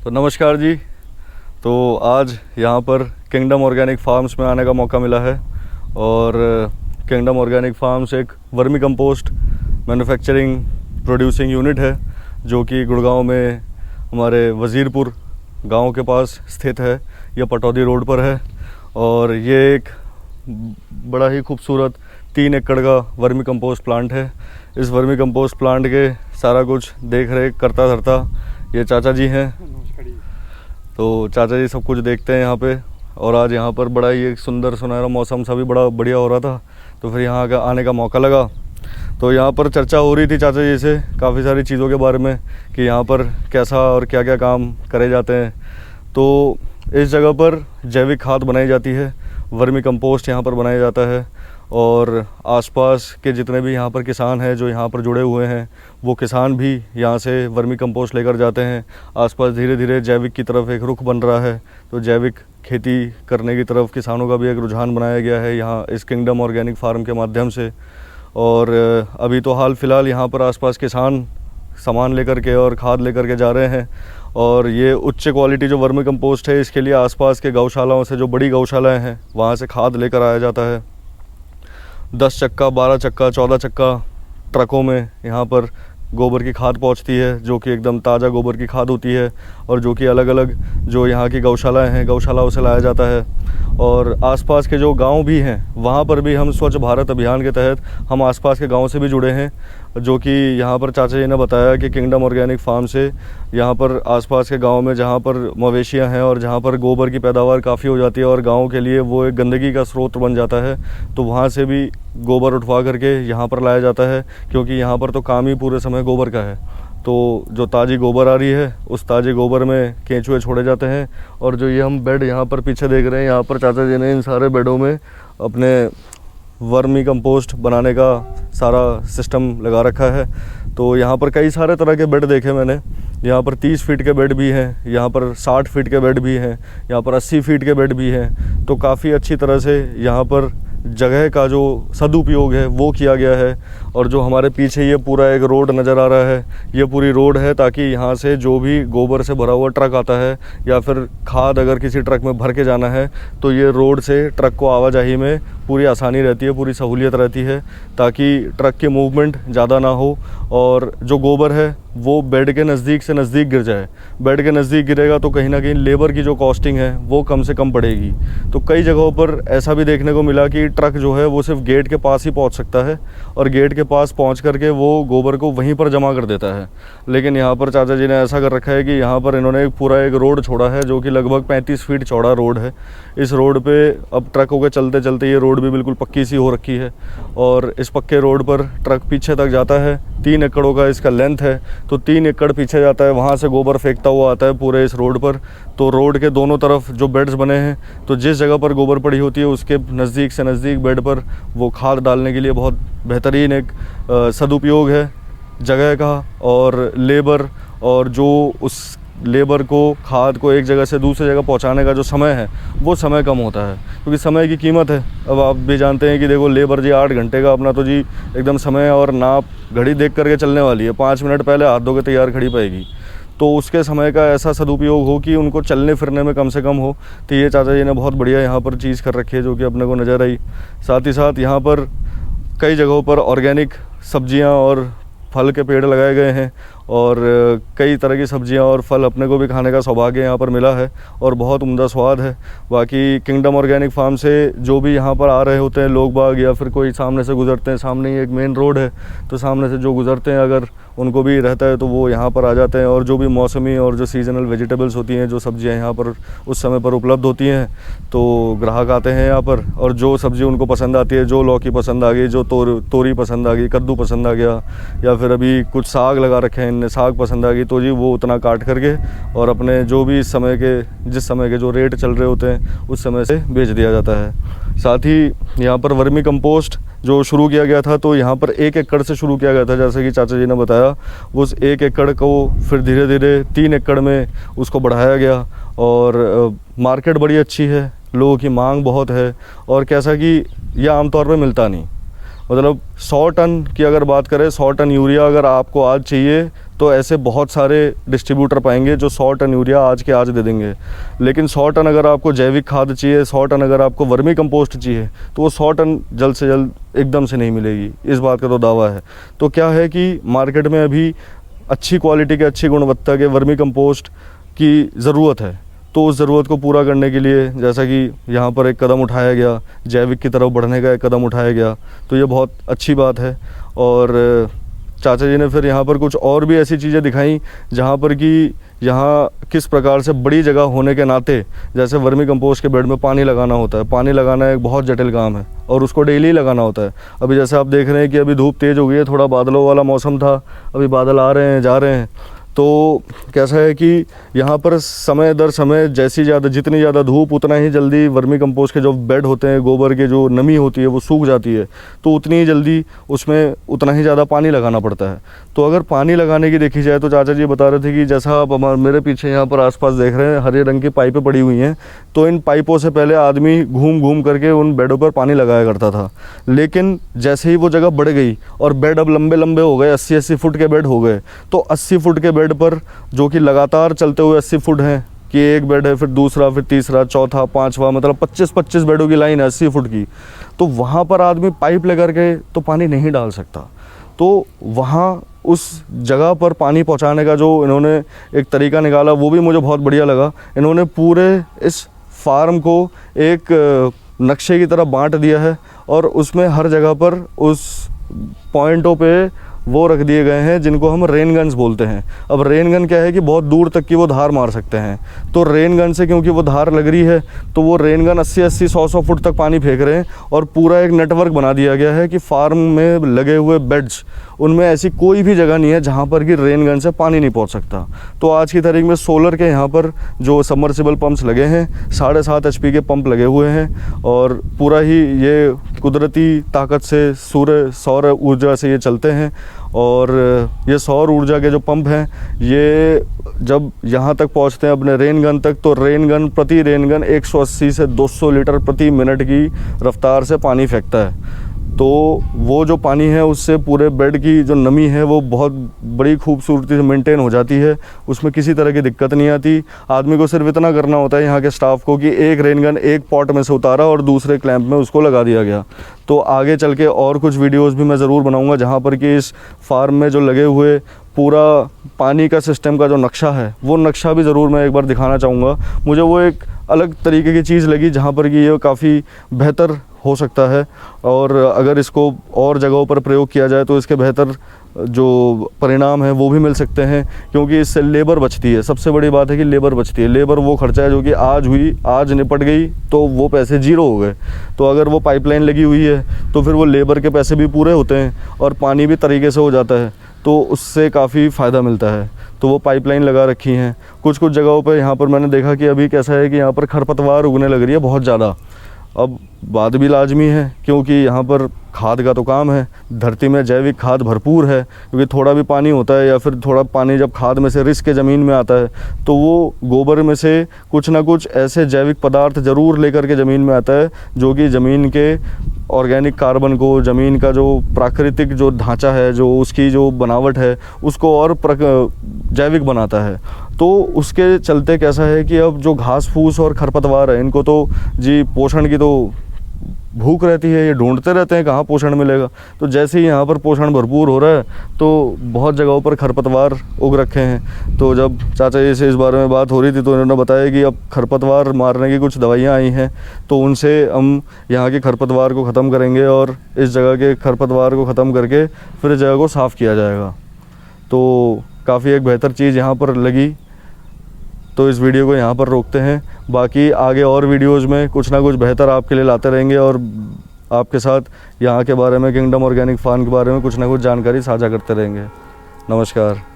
तो नमस्कार जी। तो आज यहाँ पर किंगडम ऑर्गेनिक फार्म्स में आने का मौका मिला है और किंगडम ऑर्गेनिक फार्म्स एक vermi compost manufacturing producing unit है जो कि गुड़गांव में हमारे वज़ीरपुर गांव के पास स्थित है। यह पटौदी रोड पर है और ये एक बड़ा ही खूबसूरत 3 एकड़ का वर्मी कंपोस्ट प्लांट है। इस वर्मी कंपोस्ट प्लांट के सारा कुछ देख रेख करता धरता ये चाचा जी हैं। तो चाचा जी सब कुछ देखते हैं यहाँ पे। और आज यहाँ पर बड़ा ही एक सुंदर सुनहरा मौसम सा भी बड़ा बढ़िया हो रहा था, तो फिर यहाँ का आने का मौका लगा। तो यहाँ पर चर्चा हो रही थी चाचा जी से काफ़ी सारी चीज़ों के बारे में कि यहाँ पर कैसा और क्या क्या काम करे जाते हैं। तो इस जगह पर जैविक खाद बनाई जाती है, वर्मी कंपोस्ट यहाँ पर बनाया जाता है और आसपास के जितने भी यहाँ पर किसान हैं जो यहाँ पर जुड़े हुए हैं वो किसान भी यहाँ से वर्मी कंपोस्ट लेकर जाते हैं। आसपास धीरे धीरे जैविक की तरफ एक रुख बन रहा है, तो जैविक खेती करने की तरफ किसानों का भी एक रुझान बनाया गया है यहाँ इस किंगडम ऑर्गेनिक फार्म के माध्यम से। और अभी तो हाल फ़िलहाल यहाँ पर आसपास किसान सामान लेकर के और खाद लेकर के जा रहे हैं। और ये उच्च क्वालिटी जो वर्मी कंपोस्ट है इसके लिए आसपास के गौशालाओं से, जो बड़ी गौशालाएं हैं, वहाँ से खाद लेकर आया जाता है। 10 चक्का, 12 चक्का, 14 चक्का ट्रकों में यहाँ पर गोबर की खाद पहुँचती है जो कि एकदम ताज़ा गोबर की खाद होती है और जो कि अलग अलग जो यहाँ की गौशालाएं हैं गौशालाओं से लाया जाता है। और आसपास के जो गांव भी हैं वहाँ पर भी हम स्वच्छ भारत अभियान के तहत हम आसपास के गांव से भी जुड़े हैं, जो कि यहाँ पर चाचा जी ने बताया कि किंगडम ऑर्गेनिक फार्म से यहाँ पर आसपास के गांव में जहाँ पर मवेशियाँ हैं और जहाँ पर गोबर की पैदावार काफ़ी हो जाती है और गांव के लिए वो एक गंदगी का स्रोत बन जाता है, तो वहाँ से भी गोबर उठवा करके यहाँ पर लाया जाता है। क्योंकि यहाँ पर तो काम ही पूरे समय गोबर का है, तो जो ताज़ी गोबर आ रही है उस ताज़े गोबर में केंचुए छोड़े जाते हैं। और जो ये हम बेड यहाँ पर पीछे देख रहे हैं, यहाँ पर चाचा जी ने इन सारे बेडों में अपने वर्मी कंपोस्ट बनाने का सारा सिस्टम लगा रखा है। तो यहाँ पर कई सारे तरह के बेड देखे मैंने। यहाँ पर 30 फीट के बेड भी हैं, यहाँ पर 60 फीट के बेड भी हैं, यहाँ पर 80 फीट के बेड भी हैं। तो काफ़ी अच्छी तरह से यहाँ पर जगह का जो सदुपयोग है वो किया गया है। और जो हमारे पीछे ये पूरा एक रोड नज़र आ रहा है, ये पूरी रोड है ताकि यहाँ से जो भी गोबर से भरा हुआ ट्रक आता है या फिर खाद अगर किसी ट्रक में भर के जाना है तो ये रोड से ट्रक को आवाजाही में पूरी आसानी रहती है, पूरी सहूलियत रहती है ताकि ट्रक की मूवमेंट ज़्यादा ना हो और जो गोबर है वो बेड के नज़दीक से नज़दीक गिर जाए। बेड के नज़दीक गिरेगा तो कहीं ना कहीं लेबर की जो कॉस्टिंग है वो कम से कम पड़ेगी। तो कई जगहों पर ऐसा भी देखने को मिला कि ट्रक जो है वो सिर्फ गेट के पास ही पहुंच सकता है और गेट के पास पहुंच करके वो गोबर को वहीं पर जमा कर देता है। लेकिन यहाँ पर चाचा जी ने ऐसा कर रखा है कि यहाँ पर इन्होंने पूरा एक रोड छोड़ा है जो कि लगभग 35 फीट चौड़ा रोड है। इस रोड पे अब ट्रकों के चलते चलते ये रोड भी बिल्कुल पक्की सी हो रखी है और इस पक्के रोड पर ट्रक पीछे तक जाता है। 3 एकड़ों का इसका लेंथ है, तो 3 एकड़ पीछे जाता है, वहाँ से गोबर फेंकता हुआ आता है पूरे इस रोड पर। तो रोड के दोनों तरफ जो बेड्स बने हैं, तो जिस जगह पर गोबर पड़ी होती है उसके नज़दीक से नज़दीक बेड पर वो खाद डालने के लिए बहुत बेहतरीन एक सदुपयोग है जगह का और लेबर। और जो उस लेबर को खाद को एक जगह से दूसरी जगह पहुंचाने का जो समय है वो समय कम होता है, क्योंकि समय की कीमत है। अब आप भी जानते हैं कि देखो लेबर जी 8 घंटे का अपना तो जी एकदम समय और नाप घड़ी देख करके चलने वाली है। 5 मिनट पहले हाथ धो के तैयार खड़ी पाएगी, तो उसके समय का ऐसा सदुपयोग हो कि उनको चलने फिरने में कम से कम हो। तो ये चाचा जी ने बहुत बढ़िया यहाँ पर चीज़ कर रखी है जो कि अपने को नज़र आई। साथ ही साथ यहाँ पर कई जगहों पर ऑर्गेनिक सब्जियाँ और फल के पेड़ लगाए गए हैं और कई तरह की सब्जियां और फल अपने को भी खाने का सौभाग्य यहाँ पर मिला है और बहुत उम्दा स्वाद है। बाकी किंगडम ऑर्गेनिक फार्म से जो भी यहाँ पर आ रहे होते हैं लोग बाग या फिर कोई सामने से गुजरते हैं, सामने ही एक मेन रोड है, तो सामने से जो गुजरते हैं अगर उनको भी रहता है तो वो यहाँ पर आ जाते हैं। और जो भी मौसमी और जो सीजनल वेजिटेबल्स होती हैं, जो सब्जियाँ यहाँ पर उस समय पर उपलब्ध होती हैं, तो ग्राहक आते हैं यहाँ पर और जो सब्ज़ी उनको पसंद आती है, जो लौकी पसंद आ गई, जो तोरी पसंद आ गई, कद्दू पसंद आ गया या फिर अभी कुछ साग लगा रखे हैं इनने, साग पसंद आ गई, तो जी वो उतना काट करके और अपने जो भी जिस समय के जो रेट चल रहे होते हैं उस समय से बेच दिया जाता है। साथ ही यहाँ पर वर्मी कंपोस्ट जो शुरू किया गया था तो यहाँ पर 1 एकड़ से शुरू किया गया था, जैसे कि चाचा जी ने बताया। उस 1 एकड़ को फिर धीरे धीरे 3 एकड़ में उसको बढ़ाया गया और मार्केट बड़ी अच्छी है, लोगों की मांग बहुत है और कैसा कि यह आमतौर पर मिलता नहीं। मतलब 100 टन की अगर बात करें, 100 टन यूरिया अगर आपको आज चाहिए तो ऐसे बहुत सारे डिस्ट्रीब्यूटर पाएंगे जो 100 टन यूरिया आज के आज दे देंगे। लेकिन 100 टन अगर आपको जैविक खाद चाहिए, 100 टन अगर आपको वर्मी कंपोस्ट चाहिए, तो वो 100 टन जल्द से जल्द एकदम से नहीं मिलेगी, इस बात का तो दावा है। तो क्या है कि मार्केट में अभी अच्छी क्वालिटी के, अच्छी गुणवत्ता के वर्मी कंपोस्ट की ज़रूरत है। तो उस ज़रूरत को पूरा करने के लिए जैसा कि यहाँ पर एक कदम उठाया गया, जैविक की तरफ बढ़ने का एक कदम उठाया गया, तो ये बहुत अच्छी बात है। और चाचा जी ने फिर यहाँ पर कुछ और भी ऐसी चीज़ें दिखाई जहाँ पर कि यहाँ किस प्रकार से बड़ी जगह होने के नाते, जैसे वर्मी कंपोस्ट के बेड में पानी लगाना होता है। पानी लगाना एक बहुत जटिल काम है और उसको डेली लगाना होता है। अभी जैसे आप देख रहे हैं कि अभी धूप तेज़ हो गई है, थोड़ा बादलों वाला मौसम था, अभी बादल आ रहे हैं जा रहे हैं। तो कैसा है कि यहाँ पर समय दर समय जितनी ज़्यादा धूप, उतना ही जल्दी वर्मी कंपोस्ट के जो बेड होते हैं, गोबर के जो नमी होती है वो सूख जाती है, तो उतनी ही जल्दी उसमें उतना ही ज़्यादा पानी लगाना पड़ता है। तो अगर पानी लगाने की देखी जाए तो चाचा जी बता रहे थे कि जैसा आप मेरे पीछे यहाँ पर आसपास देख रहे हैं, हरे रंग की पाइपें पड़ी हुई हैं, तो इन पाइपों से पहले आदमी घूम घूम करके उन बेडों पर पानी लगाया करता था। लेकिन जैसे ही वो जगह बढ़ गई और बेड अब लंबे लंबे हो गए, 80-80 फुट के बेड हो गए, तो 80 फुट के बेड पर जो कि लगातार चलते हुए 80 फुट हैं कि एक बेड है, फिर दूसरा, फिर तीसरा, चौथा, पांचवा, मतलब 25-25 बेडों की लाइन है 80 फुट की। तो वहाँ पर आदमी पाइप लेकर के तो पानी नहीं डाल सकता। तो वहाँ उस जगह पर पानी पहुँचाने का जो इन्होंने एक तरीका निकाला वो भी मुझे बहुत बढ़िया लगा। इन्होंने पूरे इस फार्म को एक नक्शे की तरह बांट दिया है और उसमें हर जगह पर उस पॉइंटों पे वो रख दिए गए हैं जिनको हम रेन गन्स बोलते हैं। अब रेन गन क्या है कि बहुत दूर तक की वो धार मार सकते हैं। तो रेन गन से क्योंकि वो धार लग रही है तो वो रेन गन 80-80, 100-100 फुट तक पानी फेंक रहे हैं और पूरा एक नेटवर्क बना दिया गया है कि फार्म में लगे हुए बेड्स, उनमें ऐसी कोई भी जगह नहीं है जहाँ पर कि रेन गन से पानी नहीं पहुँच सकता। तो आज की तारीख में सोलर के यहाँ पर जो सबमर्सिबल पंप्स लगे हैं, 7.5 HP के पंप लगे हुए हैं और पूरा ही ये कुदरती ताकत से सौर ऊर्जा से ये चलते हैं। और ये सौर ऊर्जा के जो पंप हैं ये जब यहाँ तक पहुँचते हैं अपने रेन गन तक, तो प्रति रेन गन 180 से 200 लीटर प्रति मिनट की रफ्तार से पानी फेंकता है। तो वो जो पानी है उससे पूरे बेड की जो नमी है वो बहुत बड़ी खूबसूरती से मेंटेन हो जाती है, उसमें किसी तरह की दिक्कत नहीं आती। आदमी को सिर्फ इतना करना होता है यहाँ के स्टाफ को कि एक रेन गन एक पॉट में से उतारा और दूसरे क्लैंप में उसको लगा दिया गया। तो आगे चल के और कुछ वीडियोज़ भी मैं ज़रूर बनाऊँगा जहाँ पर कि इस फार्म में जो लगे हुए पूरा पानी का सिस्टम का जो नक्शा है वो नक्शा भी ज़रूर मैं एक बार दिखाना चाहूँगा। मुझे वो एक अलग तरीके की चीज़ लगी जहाँ पर कि ये काफ़ी बेहतर हो सकता है और अगर इसको और जगहों पर प्रयोग किया जाए तो इसके बेहतर जो परिणाम है वो भी मिल सकते हैं, क्योंकि इससे लेबर बचती है। सबसे बड़ी बात है कि लेबर बचती है। लेबर वो खर्चा है जो कि आज निपट गई तो वो पैसे जीरो हो गए। तो अगर वो पाइपलाइन लगी हुई है तो फिर वो लेबर के पैसे भी पूरे होते हैं और पानी भी तरीके से हो जाता है, तो उससे काफ़ी फ़ायदा मिलता है। तो वो पाइपलाइन लगा रखी हैं। कुछ जगहों पर यहाँ पर मैंने देखा कि अभी कैसा है कि यहाँ पर खरपतवार उगने लग रही है बहुत ज़्यादा। अब बात भी लाजमी है क्योंकि यहाँ पर खाद का तो काम है, धरती में जैविक खाद भरपूर है, क्योंकि थोड़ा भी पानी होता है या फिर थोड़ा पानी जब खाद में से रिस के ज़मीन में आता है तो वो गोबर में से कुछ ना कुछ ऐसे जैविक पदार्थ ज़रूर लेकर के ज़मीन में आता है जो कि ज़मीन के ऑर्गेनिक कार्बन को, ज़मीन का जो प्राकृतिक जो ढांचा है, जो उसकी जो बनावट है उसको और जैविक बनाता है। तो उसके चलते कैसा है कि अब जो घास फूस और खरपतवार है इनको तो जी पोषण की तो भूख रहती है, ये ढूंढते रहते हैं कहाँ पोषण मिलेगा। तो जैसे ही यहाँ पर पोषण भरपूर हो रहा है तो बहुत जगहों पर खरपतवार उग रखे हैं। तो जब चाचा जी से इस बारे में बात हो रही थी तो उन्होंने बताया कि अब खरपतवार मारने की कुछ दवाइयाँ आई हैं, तो उनसे हम यहाँ के खरपतवार को ख़त्म करेंगे और इस जगह के खरपतवार को ख़त्म करके फिर इस जगह को साफ़ किया जाएगा। तो काफ़ी एक बेहतर चीज़ यहाँ पर लगी। तो इस वीडियो को यहाँ पर रोकते हैं, बाकी आगे और वीडियोज़ में कुछ ना कुछ बेहतर आपके लिए लाते रहेंगे और आपके साथ यहाँ के बारे में, किंगडम ऑर्गेनिक फार्म के बारे में कुछ ना कुछ जानकारी साझा करते रहेंगे। नमस्कार।